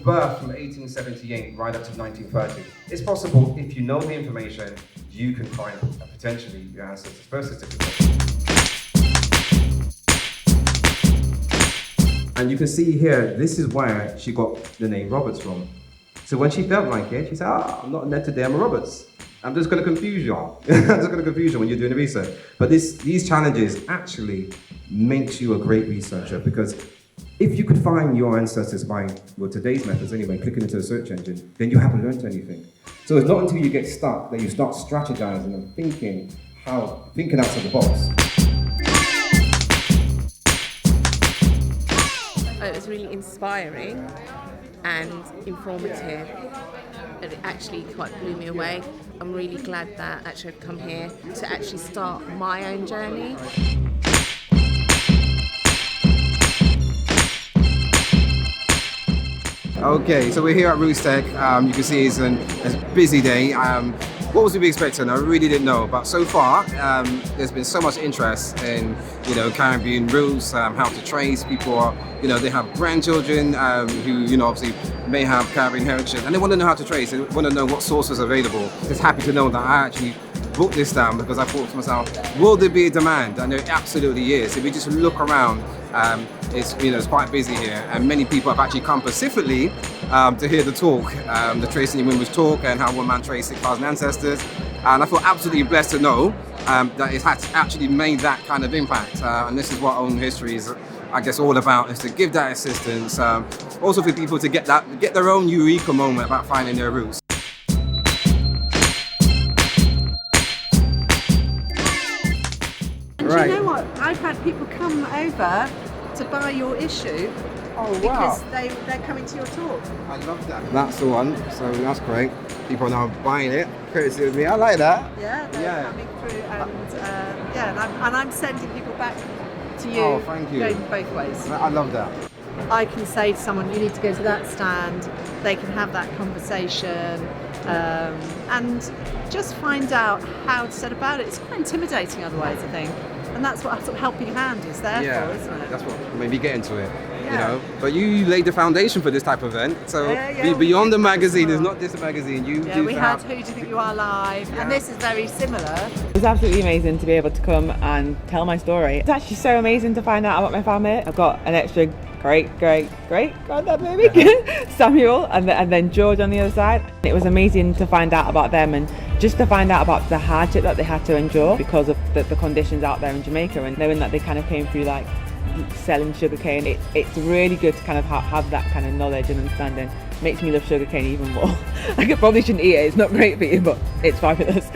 birth from 1878 right up to 1930. It's possible, if you know the information, you can find potentially your ancestors' birth certificate. And you can see here, this is where she got the name Roberts from. So when she felt like it, she said, I'm not Ned today, I'm a Roberts. I'm just going to confuse you. I'm just going to confuse you when you're doing the research. But these challenges actually makes you a great researcher, because if you could find your ancestors by, well, today's methods anyway, clicking into a search engine, then you haven't learned anything. So it's not until you get stuck that you start strategizing and thinking outside the box. It was really inspiring and informative. It actually quite blew me away. I'm really glad that actually I've come here to actually start my own journey. Okay, so we're here at Roots Tech. You can see it's a busy day. What was we expecting? I really didn't know, but so far there's been so much interest in Caribbean roots, how to trace. People are, they have grandchildren who obviously may have Caribbean heritage, and they want to know how to trace. They want to know what sources are available. Just happy to know that I actually brought this down because I thought to myself, will there be a demand? And there absolutely is. If we just look around, it's quite busy here, and many people have actually come specifically to hear the talk, the Tracing Your Women's talk, and how one man traced 6,000 ancestors. And I feel absolutely blessed to know that it has actually made that kind of impact. And this is what Own History is, I guess, all about, is to give that assistance, also for people to get their own eureka moment about finding their roots. And do you know what? I've had people come over to buy your issue. Oh, wow. Because they're coming to your talk. I love that. That's the one, so that's great. People are now buying it, courtesy of me. I like that. Yeah, they're coming through, and I'm sending people back to you. Oh, thank you. Going both ways. I love that. I can say to someone, you need to go to that stand. They can have that conversation and just find out how to set about it. It's quite intimidating otherwise, I think. And that's what sort of Helping Hand is there for, isn't it? That's what made me get into it. But you laid the foundation for this type of event. So beyond the magazine, it's not just a magazine. We had Who Do You Think You Are Live, and this is very similar. It was absolutely amazing to be able to come and tell my story. It's actually so amazing to find out about my family. I've got an extra great granddad maybe, Samuel, and then George on the other side. It was amazing to find out about them, and just to find out about the hardship that they had to endure because of the conditions out there in Jamaica, and knowing that they kind of came through like selling sugarcane. It's really good to kind of have that kind of knowledge and understanding. It makes me love sugarcane even more. I probably shouldn't eat it, it's not great for you, but it's fabulous.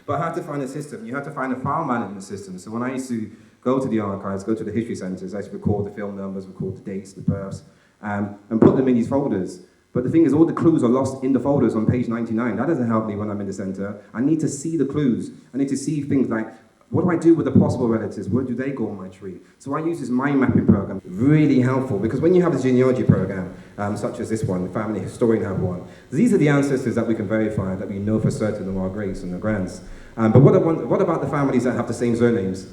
But I had to find a system. You had to find a file management system. So when I used to go to the archives, go to the history centres, I used to record the film numbers, record the dates, the births, and put them in these folders. But the thing is, all the clues are lost in the folders on page 99. That doesn't help me when I'm in the centre. I need to see the clues. I need to see things like, what do I do with the possible relatives? Where do they go on my tree? So I use this mind mapping program. Really helpful, because when you have a genealogy program, such as this one, the family historian have one, these are the ancestors that we can verify, that we know for certain are our greats and our grands. But what about the families that have the same surnames,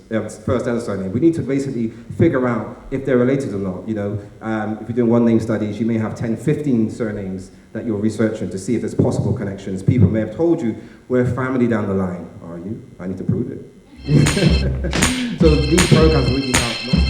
first and surname? We need to basically figure out if they're related or not. If you're doing one name studies, you may have 10, 15 surnames that you're researching to see if there's possible connections. People may have told you, we're family down the line. Are you? I need to prove it. So these programs really help.